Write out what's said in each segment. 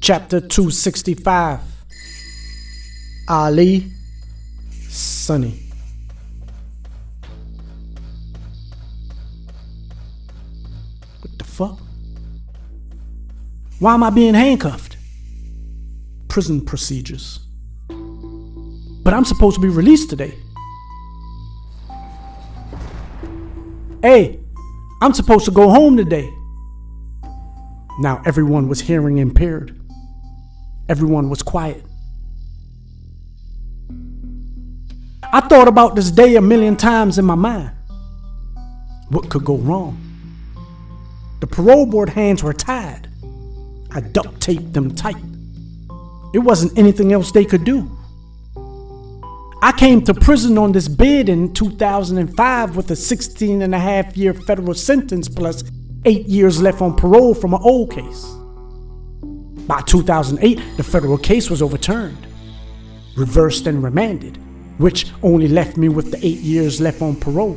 Chapter 265. Ali, Sonny. What the fuck? Why am I being handcuffed? Prison procedures. But I'm supposed to be released today. Hey, I'm supposed to go home today. Now everyone was hearing impaired. Everyone was quiet. I thought about this day a million times in my mind. What could go wrong? The parole board hands were tied. I duct taped them tight. It wasn't anything else they could do. I came to prison on this bid in 2005 with a 16.5-year federal sentence plus 8 years left on parole from an old case. By 2008, the federal case was overturned, reversed and remanded, which only left me with the 8 years left on parole.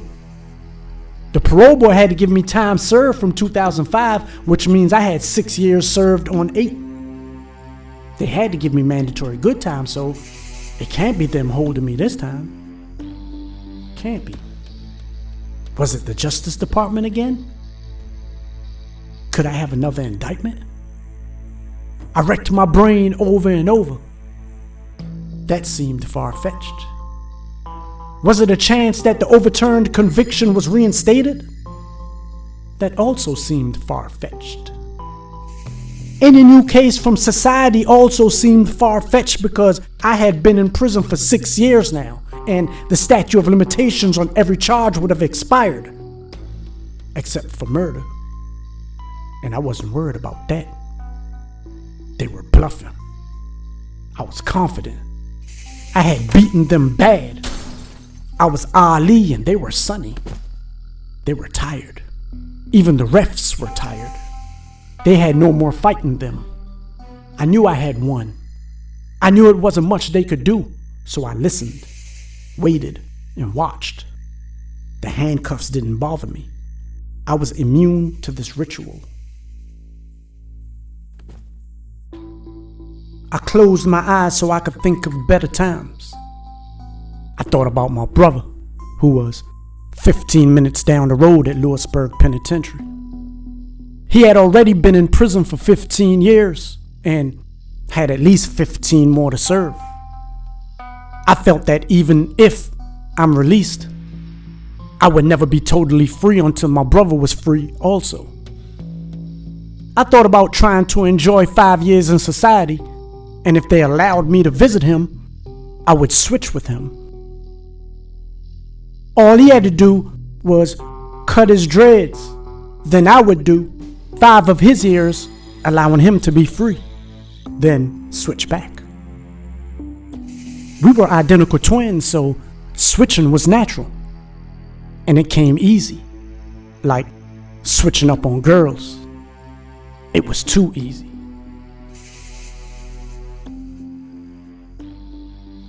The parole board had to give me time served from 2005, which means I had 6 years served on 8. They had to give me mandatory good time, so it can't be them holding me this time. Can't be. Was it the Justice Department again? Could I have another indictment? I racked my brain over and over. That seemed far-fetched. Was it a chance that the overturned conviction was reinstated? That also seemed far-fetched. Any new case from society also seemed far-fetched because I had been in prison for 6 years now, and the statute of limitations on every charge would have expired. Except for murder. And I wasn't worried about that. They were bluffing. I was confident. I had beaten them bad. I was Ali and they were Sonny. They were tired. Even the refs were tired. They had no more fight in them. I knew I had won. I knew it wasn't much they could do, so I listened, waited, and watched. The handcuffs didn't bother me. I was immune to this ritual. I closed my eyes so I could think of better times. I thought about my brother, who was 15 minutes down the road at LeesUP Penitentiary. He had already been in prison for 15 years and had at least 15 more to serve. I felt that even if I'm released, I would never be totally free until my brother was free also. I thought about trying to enjoy 5 years in society, and if they allowed me to visit him, I would switch with him. All he had to do was cut his dreads. Then I would do 5 of his years, allowing him to be free. Then switch back. We were identical twins, so switching was natural. And it came easy, like switching up on girls. It was too easy.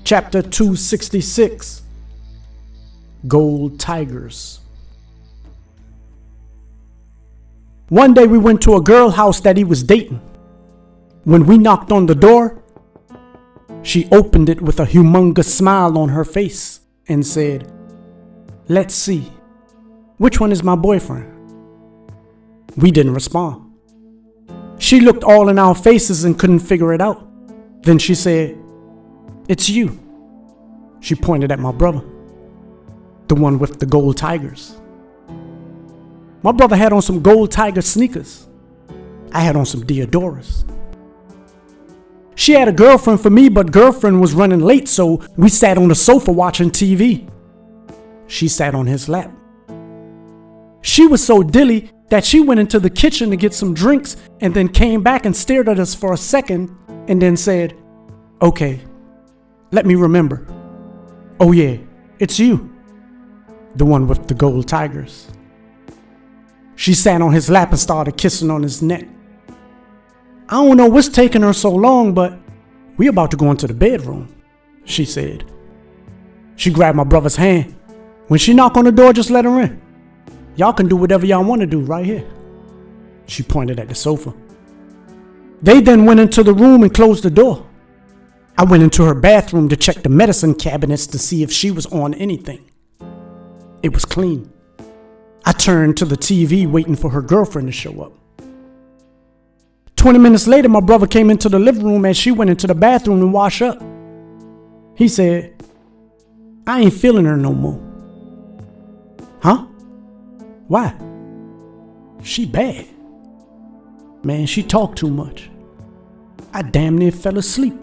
Chapter 266. Gold Tigers. One day we went to a girl house that he was dating. When we knocked on the door, she opened it with a humongous smile on her face and said, "Let's see, which one is my boyfriend?" We didn't respond. She looked all in our faces and couldn't figure it out. Then she said, "It's you." She pointed at my brother, the one with the gold tigers. My brother had on some gold tiger sneakers. I had on some Diodoras. She had a girlfriend for me, but girlfriend was running late, so we sat on the sofa watching TV. She sat on his lap. She was so dilly that she went into the kitchen to get some drinks and then came back and stared at us for a second and then said, "Okay, let me remember. Oh yeah, it's you, the one with the gold tigers." She sat on his lap and started kissing on his neck. "I don't know what's taking her so long, but we about to go into the bedroom," she said. She grabbed my brother's hand. "When she knock on the door, just let her in. Y'all can do whatever y'all want to do right here." She pointed at the sofa. They then went into the room and closed the door. I went into her bathroom to check the medicine cabinets to see if she was on anything. It was clean. I turned to the TV waiting for her girlfriend to show up. 20 minutes later, my brother came into the living room as she went into the bathroom to wash up. He said, "I ain't feeling her no more." Huh? Why? She bad. Man, she talked too much. I damn near fell asleep.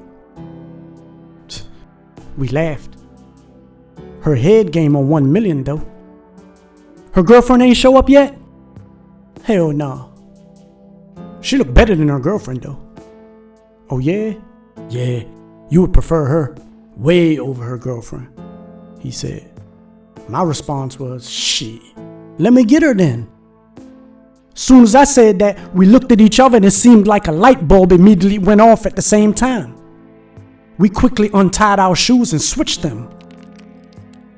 We laughed. Her head game on 1 million though. Her girlfriend ain't show up yet? Hell no. She looked better than her girlfriend though. Oh yeah? Yeah, you would prefer her way over her girlfriend, he said. My response was, shit, let me get her then. Soon as I said that, we looked at each other and it seemed like a light bulb immediately went off at the same time. We quickly untied our shoes and switched them.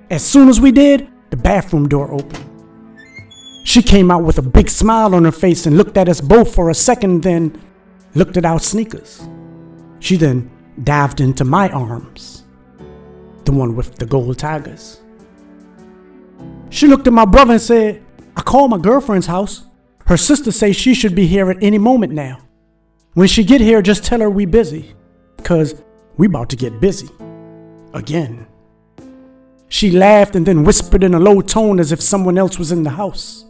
As soon as we did, the bathroom door opened. She came out with a big smile on her face and looked at us both for a second, then looked at our sneakers. She then dived into my arms, the one with the gold tigers. She looked at my brother and said, "I called my girlfriend's house. Her sister says she should be here at any moment now. When she get here, just tell her we busy, cause we about to get busy. Again." She laughed and then whispered in a low tone as if someone else was in the house.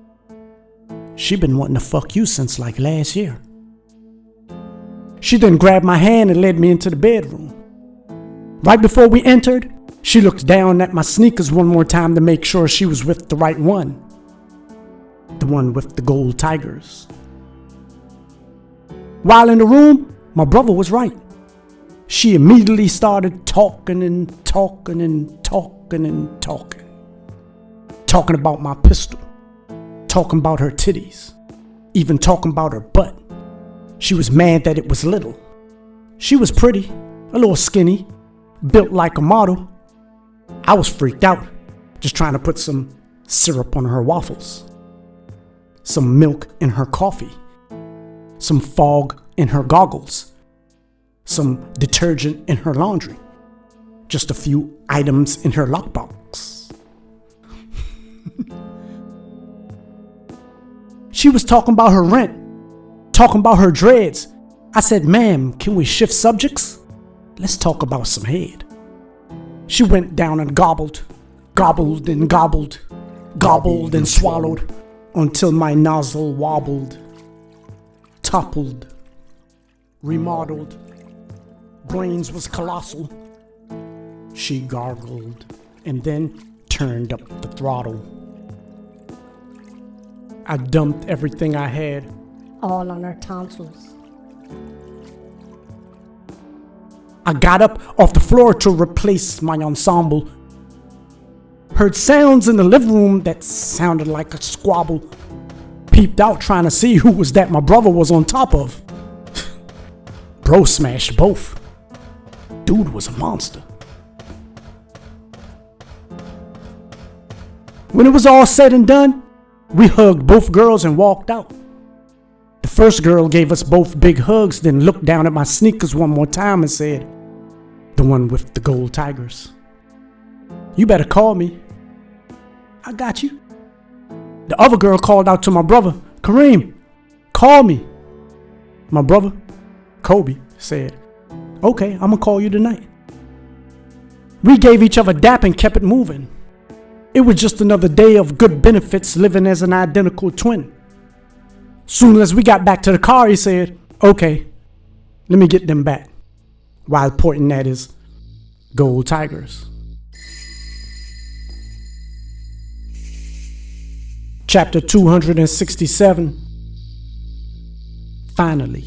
She been wanting to fuck you since like last year. She then grabbed my hand and led me into the bedroom. Right before we entered, she looked down at my sneakers one more time to make sure she was with the right one. The one with the gold tigers. While in the room, my brother was right. She immediately started talking and talking and talking and talking. Talking about my pistol. Talking about her titties. Even talking about her butt. She was mad that it was little. She was pretty, a little skinny, built like a model. I was freaked out, just trying to put some syrup on her waffles. Some milk in her coffee. Some fog in her goggles. Some detergent in her laundry. Just a few items in her lockbox. She was talking about her rent, talking about her dreads. I said, "Ma'am, can we shift subjects? Let's talk about some head." She went down and gobbled, gobbled and gobbled, gobbled and swallowed until my nozzle wobbled, toppled, remodeled. Brains was colossal. She gargled and then turned up the throttle. I dumped everything I had. All on her tonsils. I got up off the floor to replace my ensemble. Heard sounds in the living room that sounded like a squabble. Peeped out trying to see who was that my brother was on top of. Bro smashed both. Dude was a monster. When it was all said and done, we hugged both girls and walked out. The first girl gave us both big hugs, then looked down at my sneakers one more time and said, "The one with the gold tigers. You better call me." "I got you." The other girl called out to my brother, "Kareem, call me." My brother, Kobe, said, "Okay, I'm gonna call you tonight." We gave each other dap and kept it moving. It was just another day of good benefits living as an identical twin. Soon as we got back to the car, he said, "Okay, let me get them back," while pointing at his gold tigers. Chapter 267. Finally.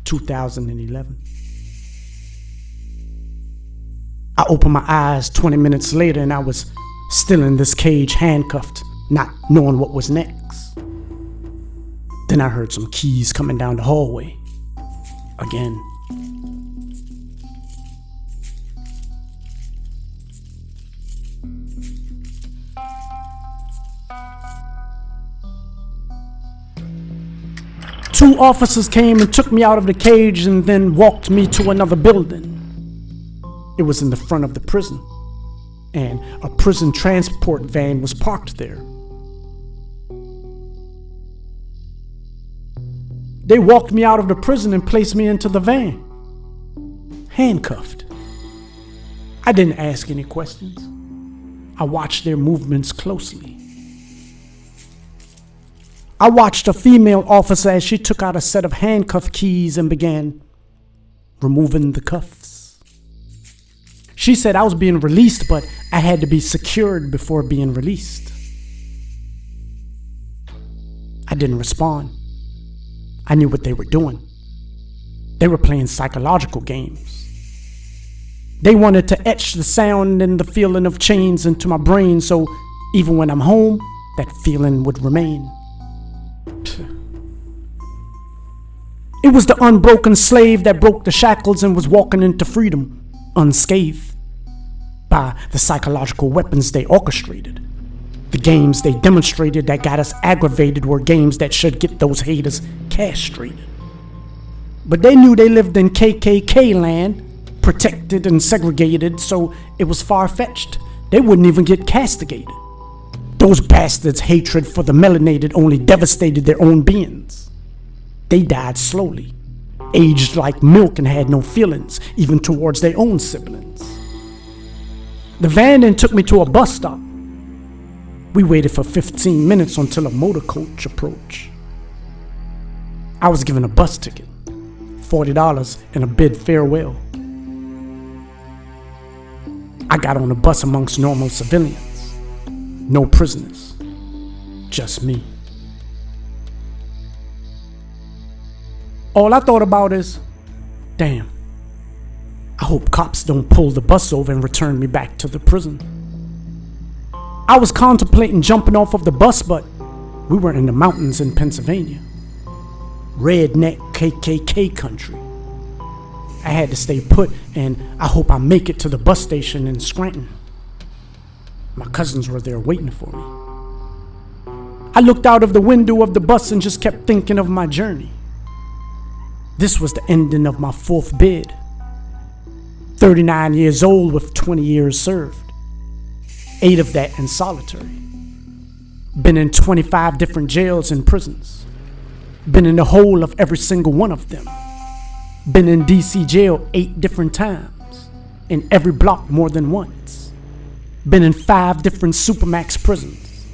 2011. I opened my eyes 20 minutes later and I was still in this cage, handcuffed, not knowing what was next. Then I heard some keys coming down the hallway. Again. 2 officers came and took me out of the cage and then walked me to another building. It was in the front of the prison, and a prison transport van was parked there. They walked me out of the prison and placed me into the van, handcuffed. I didn't ask any questions. I watched their movements closely. I watched a female officer as she took out a set of handcuff keys and began removing the cuffs. She said I was being released, but I had to be secured before being released. I didn't respond. I knew what they were doing. They were playing psychological games. They wanted to etch the sound and the feeling of chains into my brain, so even when I'm home, that feeling would remain. It was the unbroken slave that broke the shackles and was walking into freedom, unscathed by the psychological weapons they orchestrated. The games they demonstrated that got us aggravated were games that should get those haters castrated. But they knew they lived in KKK land, protected and segregated, so it was far-fetched. They wouldn't even get castigated. Those bastards' hatred for the melanated only devastated their own beings. They died slowly, aged like milk and had no feelings, even towards their own siblings. The van then took me to a bus stop. We waited for 15 minutes until a motor coach approached. I was given a bus ticket, $40 and a bid farewell. I got on the bus amongst normal civilians, no prisoners, just me. All I thought about is, damn, I hope cops don't pull the bus over and return me back to the prison. I was contemplating jumping off of the bus, but we were in the mountains in Pennsylvania. Redneck KKK country. I had to stay put, and I hope I make it to the bus station in Scranton. My cousins were there waiting for me. I looked out of the window of the bus and just kept thinking of my journey. This was the ending of my 4th bid. 39 years old with 20 years served. 8 of that in solitary. Been in 25 different jails and prisons. Been in the whole of every single one of them. Been in DC jail 8 different times. In every block more than once. Been in 5 different Supermax prisons.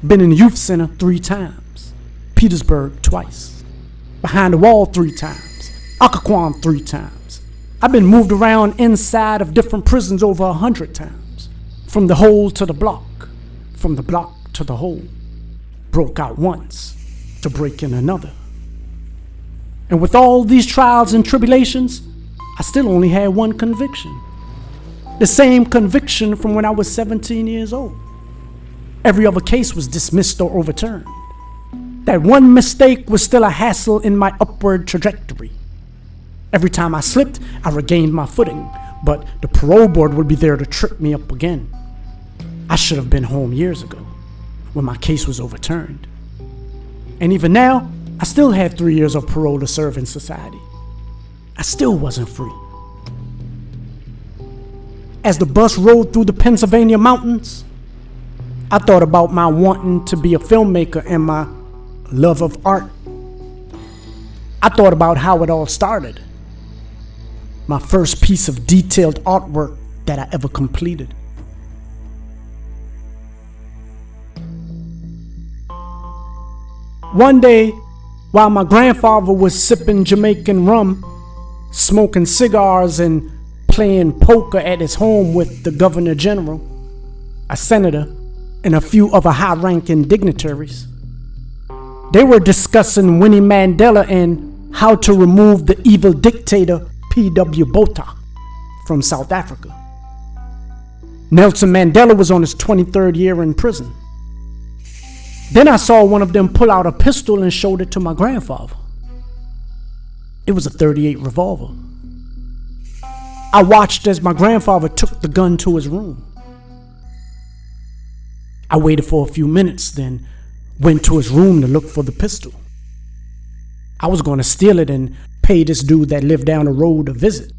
Been in youth center 3 times. Petersburg twice. Behind the wall 3 times. Occoquan 3 times. I've been moved around inside of different prisons over 100 times. From the hole to the block, from the block to the hole. Broke out once to break in another. And with all these trials and tribulations, I still only had one conviction. The same conviction from when I was 17 years old. Every other case was dismissed or overturned. That one mistake was still a hassle in my upward trajectory. Every time I slipped, I regained my footing, but the parole board would be there to trip me up again. I should have been home years ago, when my case was overturned. And even now, I still had 3 years of parole to serve in society. I still wasn't free. As the bus rolled through the Pennsylvania mountains, I thought about my wanting to be a filmmaker and my love of art. I thought about how it all started. My first piece of detailed artwork that I ever completed. One day, while my grandfather was sipping Jamaican rum, smoking cigars and playing poker at his home with the Governor General, a senator, and a few other high-ranking dignitaries, they were discussing Winnie Mandela and how to remove the evil dictator P.W. Botha from South Africa. Nelson Mandela was on his 23rd year in prison. Then I saw one of them pull out a pistol and showed it to my grandfather. It was a .38 revolver. I watched as my grandfather took the gun to his room. I waited for a few minutes, then went to his room to look for the pistol. I was going to steal it and pay this dude that lived down the road a visit.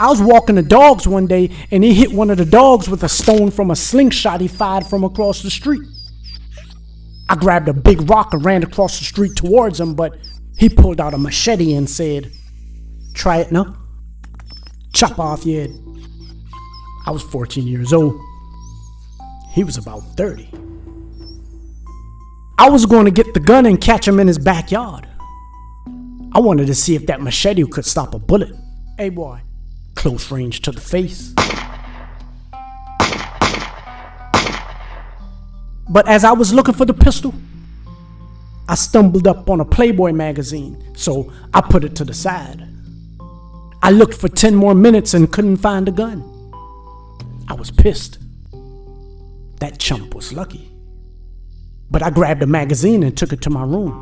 I was walking the dogs one day and he hit one of the dogs with a stone from a slingshot he fired from across the street. I grabbed a big rock and ran across the street towards him, but he pulled out a machete and said, "Try it now. Chop off your head." I was 14 years old. He was about 30. I was going to get the gun and catch him in his backyard. I wanted to see if that machete could stop a bullet. Hey boy, close range to the face. But as I was looking for the pistol, I stumbled up on a Playboy magazine, so I put it to the side. I looked for 10 more minutes and couldn't find the gun. I was pissed. That chump was lucky. But I grabbed the magazine and took it to my room.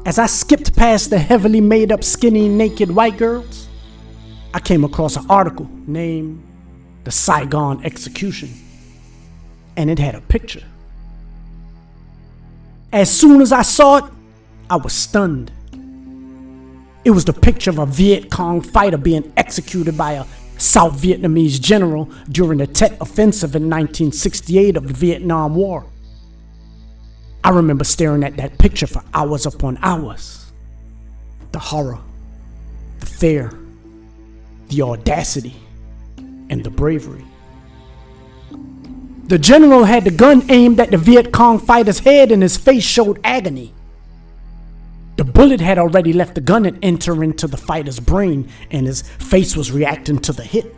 As I skipped past the heavily made up skinny naked white girls, I came across an article named "The Saigon Execution," and it had a picture. As soon as I saw it, I was stunned. It was the picture of a Viet Cong fighter being executed by a South Vietnamese general during the Tet Offensive in 1968 of the Vietnam War. I remember staring at that picture for hours upon hours. The horror, the fear, the audacity, and the bravery. The general had the gun aimed at the Viet Cong fighter's head and his face showed agony. The bullet had already left the gun and entered into the fighter's brain, and his face was reacting to the hit.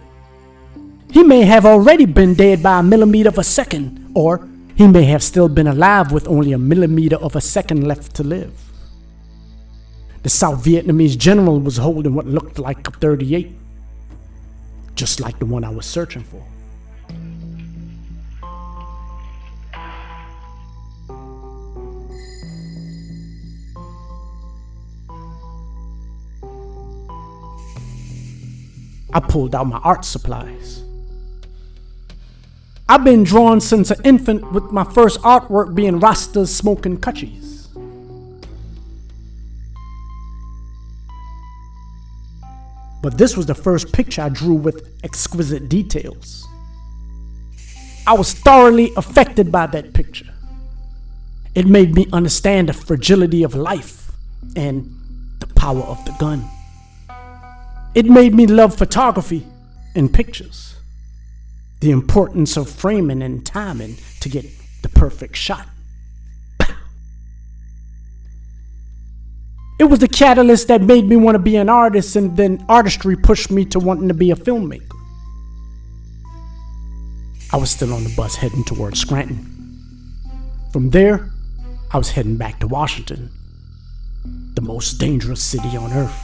He may have already been dead by a millimeter of a second, or he may have still been alive with only a millimeter of a second left to live. The South Vietnamese general was holding what looked like a .38, just like the one I was searching for. I pulled out my art supplies. I've been drawing since an infant, with my first artwork being Rastas smoking kutchies. But this was the first picture I drew with exquisite details. I was thoroughly affected by that picture. It made me understand the fragility of life and the power of the gun. It made me love photography and pictures, the importance of framing and timing to get the perfect shot. It was the catalyst that made me want to be an artist, and then artistry pushed me to wanting to be a filmmaker. I was still on the bus heading towards Scranton. From there, I was heading back to Washington, the most dangerous city on earth.